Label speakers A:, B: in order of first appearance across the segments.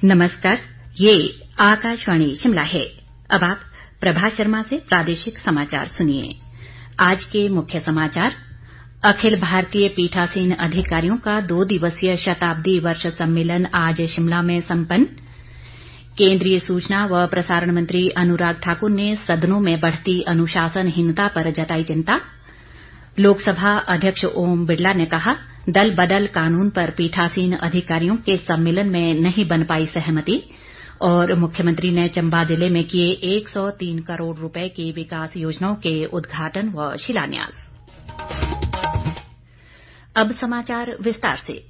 A: नमस्कार, ये आकाशवाणी शिमला है। अब आप प्रभा शर्मा से प्रादेशिक समाचार सुनिए। आज के मुख्य समाचार। अखिल भारतीय पीठासीन अधिकारियों का 2 दिवसीय शताब्दी वर्ष सम्मेलन आज शिमला में संपन्न। केंद्रीय सूचना व प्रसारण मंत्री अनुराग ठाकुर ने सदनों में बढ़ती अनुशासनहीनता पर जताई चिंता। लोकसभा अध्यक्ष ओम बिरला ने कहा, दल बदल कानून पर पीठासीन अधिकारियों के सम्मेलन में नहीं बन पाई सहमति। और मुख्यमंत्री ने चंबा जिले में किए 103 करोड़ रुपए की विकास योजनाओं के उद्घाटन व शिलान्यास। अब समाचार विस्तार से।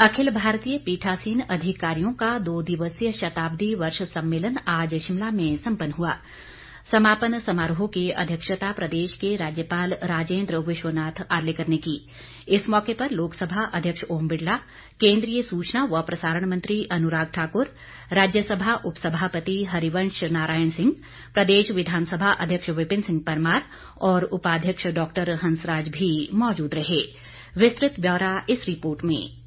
A: अखिल भारतीय पीठासीन अधिकारियों का 2 दिवसीय शताब्दी वर्ष सम्मेलन आज शिमला में संपन्न हुआ। समापन समारोह की अध्यक्षता प्रदेश के राज्यपाल राजेंद्र विश्वनाथ आर्लेकर ने की। इस मौके पर लोकसभा अध्यक्ष ओम बिरला, केंद्रीय सूचना व प्रसारण मंत्री अनुराग ठाकुर, राज्यसभा उपसभापति हरिवंश नारायण सिंह, प्रदेश विधानसभा अध्यक्ष विपिन सिंह परमार और उपाध्यक्ष डॉक्टर हंसराज भी मौजूद रहे। विस्तृत ब्यौरा इस रिपोर्ट में।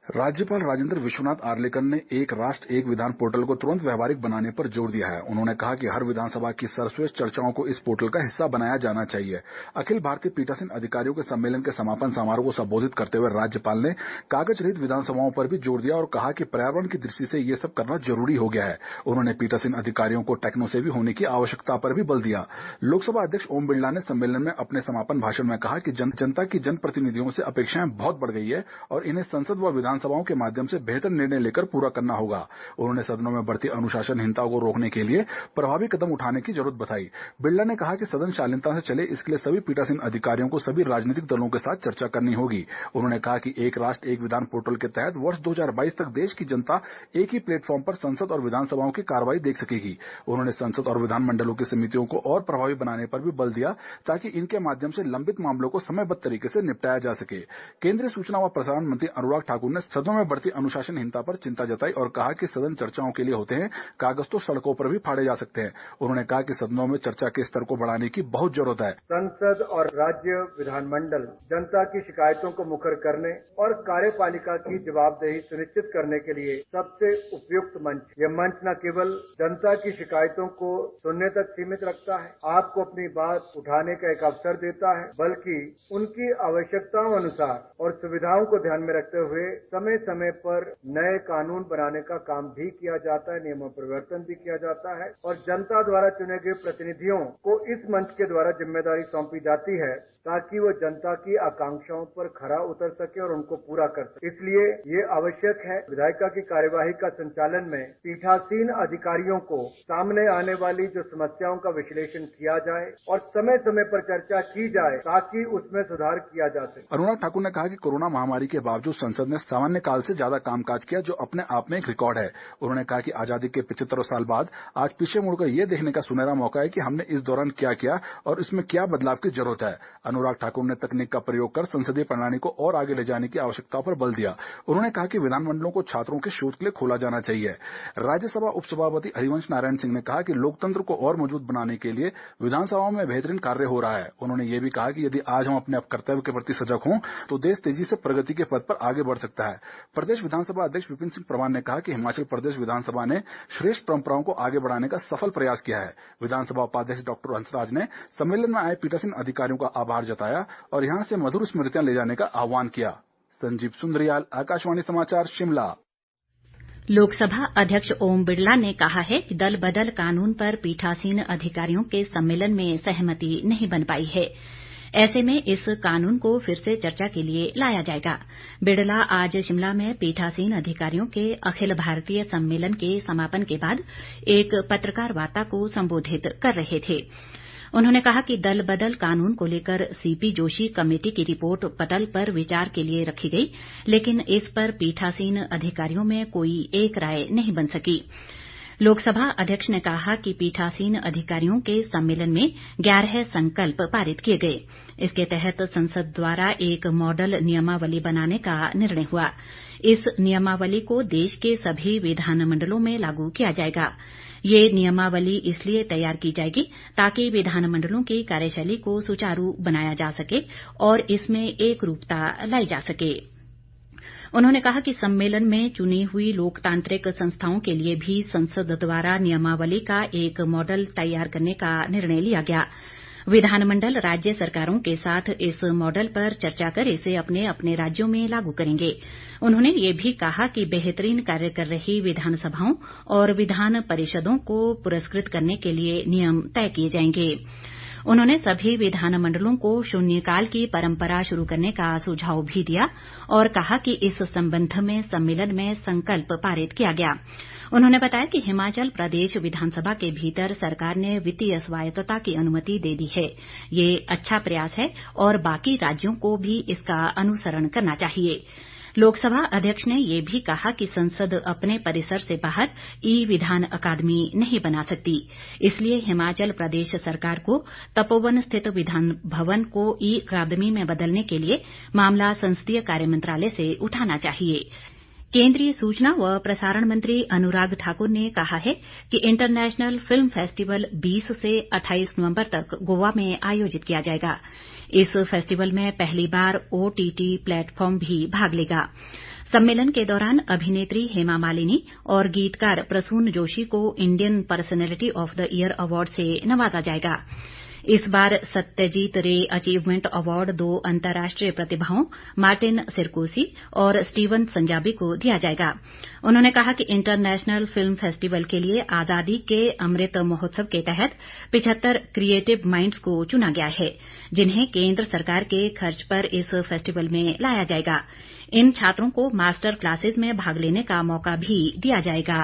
B: राज्यपाल राजेंद्र विश्वनाथ आर्लेकर ने एक राष्ट्र एक विधान पोर्टल को तुरंत व्यवहारिक बनाने पर जोर दिया है। उन्होंने कहा कि हर विधानसभा की सर्वश्रेष्ठ चर्चाओं को इस पोर्टल का हिस्सा बनाया जाना चाहिए। अखिल भारतीय पीठासीन अधिकारियों के सम्मेलन के समापन समारोह को संबोधित करते हुए राज्यपाल ने कागज रहित विधानसभाओं पर भी जोर दिया और कहा कि पर्यावरण की दृष्टि से ये सब करना जरूरी हो गया है। उन्होंने पीठासीन अधिकारियों को टेक्नोसेवी होने की आवश्यकता पर भी बल दिया। लोकसभा अध्यक्ष ओम बिरला ने सम्मेलन में अपने समापन भाषण में कहा कि जनता की जनप्रतिनिधियों से अपेक्षाएं बहुत बढ़ गई है और इन्हें संसद व विधानसभाओं के माध्यम से बेहतर निर्णय लेकर पूरा करना होगा। उन्होंने सदनों में बढ़ती अनुशासनहीनता को रोकने के लिए प्रभावी कदम उठाने की जरूरत बताई। बिरला ने कहा कि सदन शालीनता से चले, इसके लिए सभी पीठासीन अधिकारियों को सभी राजनीतिक दलों के साथ चर्चा करनी होगी। उन्होंने कहा कि एक राष्ट्र एक विधान पोर्टल के तहत वर्ष 2022 तक देश की जनता एक ही प्लेटफॉर्म पर संसद और विधानसभाओं की कार्रवाई देख सकेगी। उन्होंने संसद और विधानमंडलों की समितियों को और प्रभावी बनाने पर भी बल दिया ताकि इनके माध्यम से लंबित मामलों को समयबद्ध तरीके से निपटाया जा सके। केंद्रीय सूचना व प्रसारण मंत्री अनुराग ठाकुर ने सदनों में बढ़ती अनुशासनहीनता पर चिंता जताई और कहा कि सदन चर्चाओं के लिए होते हैं, कागज तो सड़कों पर भी फाड़े जा सकते हैं। उन्होंने कहा कि सदनों में चर्चा के स्तर को बढ़ाने की बहुत जरूरत है।
C: संसद और राज्य विधानमंडल जनता की शिकायतों को मुखर करने और कार्यपालिका की जवाबदेही सुनिश्चित करने के लिए सबसे उपयुक्त मंच। यह मंच न केवल जनता की शिकायतों को सुनने तक सीमित रखता है, आपको अपनी बात उठाने का एक अवसर देता है, बल्कि उनकी आवश्यकताओं अनुसार और सुविधाओं को ध्यान में रखते हुए समय समय पर नए कानून बनाने का काम भी किया जाता है, नियमों परिवर्तन भी किया जाता है और जनता द्वारा चुने गए प्रतिनिधियों को इस मंच के द्वारा जिम्मेदारी सौंपी जाती है ताकि वो जनता की आकांक्षाओं पर खरा उतर सके और उनको पूरा कर सके। इसलिए ये आवश्यक है विधायिका की कार्यवाही का संचालन में पीठासीन अधिकारियों को सामने आने वाली जो समस्याओं का विश्लेषण किया जाए और समय समय पर चर्चा की जाए ताकि उसमें सुधार किया जा सके।
B: अनुराग ठाकुर ने कहा कि कोरोना महामारी के बावजूद संसद ने सामान्य काल से ज्यादा कामकाज किया, जो अपने आप में एक रिकॉर्ड है। उन्होंने कहा कि आजादी के 75 साल बाद आज पीछे मुड़कर यह देखने का सुनहरा मौका है कि हमने इस दौरान क्या किया और इसमें क्या बदलाव की जरूरत है। अनुराग ठाकुर ने तकनीक का प्रयोग कर संसदीय प्रणाली को और आगे ले जाने की आवश्यकता पर बल दिया। उन्होंने कहा कि विधानमंडलों को छात्रों के शोध के लिए खोला जाना चाहिए। राज्यसभा उपसभापति हरिवंश नारायण सिंह ने कहा कि लोकतंत्र को और मजबूत बनाने के लिए विधानसभाओं में बेहतरीन कार्य हो रहा है। उन्होंने ये भी कहा कि यदि आज हम अपने कर्तव्य के प्रति सजग हों तो देश तेजी से प्रगति के पथ पर आगे बढ़ सकता है। प्रदेश विधानसभा अध्यक्ष विपिन सिंह परमार ने कहा कि हिमाचल प्रदेश विधानसभा ने श्रेष्ठ परंपराओं को आगे बढ़ाने का सफल प्रयास किया है। विधानसभा उपाध्यक्ष डॉक्टर हंसराज ने सम्मेलन में आए पीठासीन अधिकारियों का आभार जताया और यहां से मधुर स्मृतियां ले जाने का आह्वान किया। संजीव सुंदरियाल, आकाशवाणी समाचार, शिमला।
A: लोकसभा अध्यक्ष ओम बिरला ने कहा है कि दल बदल कानून पर पीठासीन अधिकारियों के सम्मेलन में सहमति नहीं बन पाई है। ऐसे में इस कानून को फिर से चर्चा के लिए लाया जाएगा। बिरला आज शिमला में पीठासीन अधिकारियों के अखिल भारतीय सम्मेलन के समापन के बाद एक पत्रकार वार्ता को संबोधित कर रहे थे। उन्होंने कहा कि दल बदल कानून को लेकर सीपी जोशी कमेटी की रिपोर्ट पटल पर विचार के लिए रखी गई, लेकिन इस पर पीठासीन अधिकारियों में कोई एक राय नहीं बन सकी। लोकसभा अध्यक्ष ने कहा कि पीठासीन अधिकारियों के सम्मेलन में 11 संकल्प पारित किए गए। इसके तहत संसद द्वारा एक मॉडल नियमावली बनाने का निर्णय हुआ। इस नियमावली को देश के सभी विधानमंडलों में लागू किया जाएगा। ये नियमावली इसलिए तैयार की जाएगी ताकि विधानमंडलों की कार्यशैली को सुचारू बनाया जा सके और इसमें एकरूपता लाई जा सके। उन्होंने कहा कि सम्मेलन में चुनी हुई लोकतांत्रिक संस्थाओं के लिए भी संसद द्वारा नियमावली का एक मॉडल तैयार करने का निर्णय लिया गया। विधानमंडल राज्य सरकारों के साथ इस मॉडल पर चर्चा कर इसे अपने अपने राज्यों में लागू करेंगे। उन्होंने ये भी कहा कि बेहतरीन कार्य कर रही विधानसभाओं और विधान परिषदों को पुरस्कृत करने के लिए नियम तय किए जाएंगे। उन्होंने सभी विधानमंडलों को शून्यकाल की परंपरा शुरू करने का सुझाव भी दिया और कहा कि इस संबंध में सम्मेलन में संकल्प पारित किया गया। उन्होंने बताया कि हिमाचल प्रदेश विधानसभा के भीतर सरकार ने वित्तीय स्वायत्तता की अनुमति दे दी है। ये अच्छा प्रयास है और बाकी राज्यों को भी इसका अनुसरण करना चाहिए। लोकसभा अध्यक्ष ने ये भी कहा कि संसद अपने परिसर से बाहर ई विधान अकादमी नहीं बना सकती, इसलिए हिमाचल प्रदेश सरकार को तपोवन स्थित विधान भवन को ई अकादमी में बदलने के लिए मामला संसदीय कार्य मंत्रालय से उठाना चाहिए। केंद्रीय सूचना व प्रसारण मंत्री अनुराग ठाकुर ने कहा है कि इंटरनेशनल फिल्म फेस्टिवल 20 से 28 नवंबर तक गोवा में आयोजित किया जाएगा। इस फेस्टिवल में पहली बार OTT प्लेटफॉर्म भी भाग लेगा। सम्मेलन के दौरान अभिनेत्री हेमा मालिनी और गीतकार प्रसून जोशी को Indian personality of the year award से नवाजा जाएगा। इस बार सत्यजीत रे अचीवमेंट अवार्ड 2 अंतर्राष्ट्रीय प्रतिभाओं मार्टिन सिरकोसी और स्टीवन संजाबी को दिया जाएगा। उन्होंने कहा कि इंटरनेशनल फिल्म फेस्टिवल के लिए आजादी के अमृत महोत्सव के तहत 75 क्रिएटिव माइंड्स को चुना गया है, जिन्हें केंद्र सरकार के खर्च पर इस फेस्टिवल में लाया जाएगा। इन छात्रों को मास्टर क्लासेज में भाग लेने का मौका भी दिया जाएगा।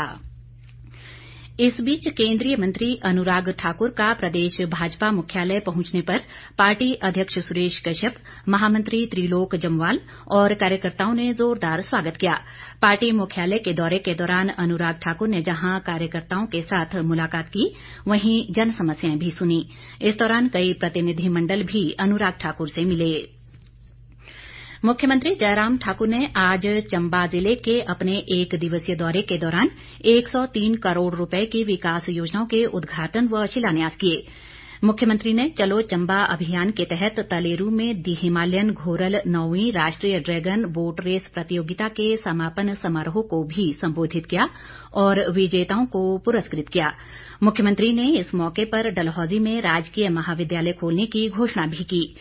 A: इस बीच केंद्रीय मंत्री अनुराग ठाकुर का प्रदेश भाजपा मुख्यालय पहुंचने पर पार्टी अध्यक्ष सुरेश कश्यप, महामंत्री त्रिलोक जम्वाल और कार्यकर्ताओं ने जोरदार स्वागत किया। पार्टी मुख्यालय के दौरे के दौरान अनुराग ठाकुर ने जहां कार्यकर्ताओं के साथ मुलाकात की, वहीं जन समस्याएं भी सुनी। इस दौरान कई प्रतिनिधिमंडल भी अनुराग ठाकुर से मिले। मुख्यमंत्री जयराम ठाकुर ने आज चंबा जिले के अपने 1 दिवसीय दौरे के दौरान 103 करोड़ रुपए की विकास योजनाओं के उद्घाटन व शिलान्यास किए। मुख्यमंत्री ने चलो चंबा अभियान के तहत तलेरू में दी हिमालयन घोरल 9वीं राष्ट्रीय ड्रैगन बोट रेस प्रतियोगिता के समापन समारोह को भी संबोधित किया और विजेताओं को पुरस्कृत किया। मुख्यमंत्री ने इस मौके पर डलहौजी में राजकीय महाविद्यालय खोलने की घोषणा भी की।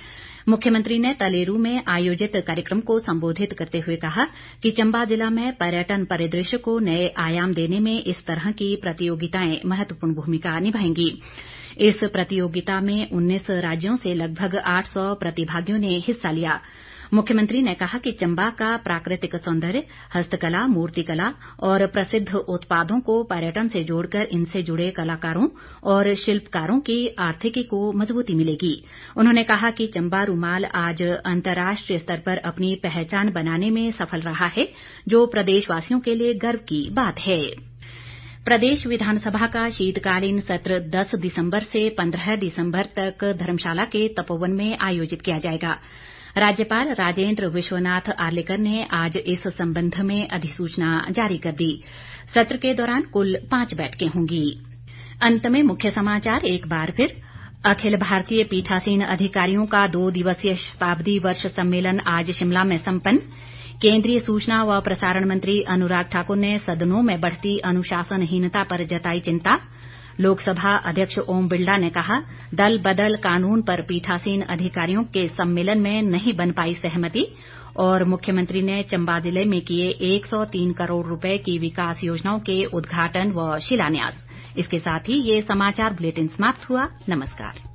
A: मुख्यमंत्री ने तलेरू में आयोजित कार्यक्रम को संबोधित करते हुए कहा कि चंबा जिला में पर्यटन परिदृश्य को नए आयाम देने में इस तरह की प्रतियोगिताएं महत्वपूर्ण भूमिका निभाएंगी। इस प्रतियोगिता में 19 राज्यों से लगभग 800 प्रतिभागियों ने हिस्सा लिया। मुख्यमंत्री ने कहा कि चंबा का प्राकृतिक सौंदर्य, हस्तकला, मूर्तिकला और प्रसिद्ध उत्पादों को पर्यटन से जोड़कर इनसे जुड़े कलाकारों और शिल्पकारों की आर्थिकी को मजबूती मिलेगी। उन्होंने कहा कि चंबा रूमाल आज अंतर्राष्ट्रीय स्तर पर अपनी पहचान बनाने में सफल रहा है, जो प्रदेशवासियों के लिए गर्व की बात है। प्रदेश विधानसभा का शीतकालीन सत्र 10 दिसंबर से 15 दिसंबर तक धर्मशाला के तपोवन में आयोजित किया जाएगा। राज्यपाल राजेंद्र विश्वनाथ आर्लेकर ने आज इस संबंध में अधिसूचना जारी कर दी। सत्र के दौरान कुल 5 बैठकें होंगी। अंत में मुख्य समाचार एक बार फिर। अखिल भारतीय पीठासीन अधिकारियों का 2 दिवसीय शताब्दी वर्ष सम्मेलन आज शिमला में संपन्न। केंद्रीय सूचना व प्रसारण मंत्री अनुराग ठाकुर ने सदनों में बढ़ती अनुशासनहीनता पर जताई चिंता। लोकसभा अध्यक्ष ओम बिरला ने कहा, दल बदल कानून पर पीठासीन अधिकारियों के सम्मेलन में नहीं बन पाई सहमति। और मुख्यमंत्री ने चंबा जिले में किए 103 करोड़ रुपए की विकास योजनाओं के उद्घाटन व शिलान्यास। इसके साथ ही ये समाचार बुलेटिन समाप्त हुआ। नमस्कार।